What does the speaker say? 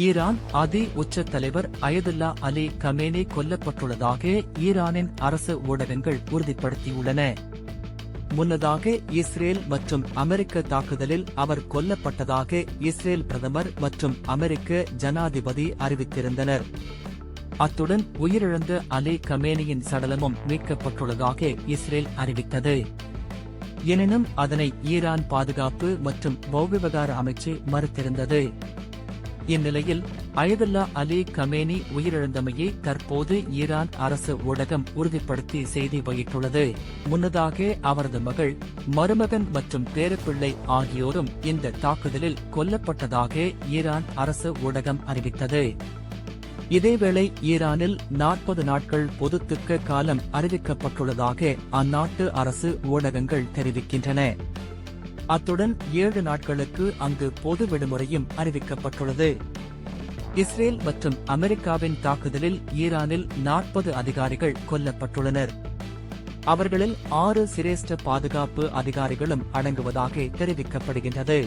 Iran உச்ச தலைவர் Ayatollah Ali Khamenei கொல்லப்பட்டுள்ளதாக ஈரானின் அரசு ஊடகங்கள் உறுதிப்படுத்தியுள்ளன. முன்னதாக இஸ்ரேல் மற்றும் அமெரிக்க தாக்குதலில் அவர் கொல்லப்பட்டதாக இஸ்ரேல் பிரதமர் மற்றும் அமெரிக்க ஜனாதிபதி அறிவித்திருந்தனர். அத்துடன் உயிரிழந்த அலி கமேனியின் சடலமும் மீட்கப்பட்டுள்ளதாக இஸ்ரேல் அறிவித்தது. எனினும் அதனை ஈரான் பாதுகாப்பு மற்றும் விவகார அமைச்சு மறுத்திருந்தது. இந்நிலையில் அயதுல்லா அலி கமேனி உயிரிழந்தமையை தற்போது ஈரான் அரசு ஊடகம் உறுதிப்படுத்தி செய்தி வெளியிட்டுள்ளது. முன்னதாக அவரது மகள், மருமகன் மற்றும் பேரப்பிள்ளை ஆகியோரும் இந்த தாக்குதலில் கொல்லப்பட்டதாக ஈரான் அரசு ஊடகம் அறிவித்தது. இதேவேளை ஈரானில் 40 நாட்கள் பொதுத்துக்க காலம் அறிவிக்கப்பட்டுள்ளதாக அந்நாட்டு அரசு ஊடகங்கள் தெரிவிக்கின்றன. அத்துடன் 7 நாட்களுக்கு அங்கு பொது விடுமுறையும் அறிவிக்கப்பட்டுள்ளது. இஸ்ரேல் மற்றும் அமெரிக்காவின் தாக்குதலில் ஈரானில் 40 அதிகாரிகள் கொல்லப்பட்டுள்ளனர். அவர்களில் 6 சிரேஷ்ட பாதுகாப்பு அதிகாரிகளும் அடங்குவதாக தெரிவிக்கப்படுகின்றது.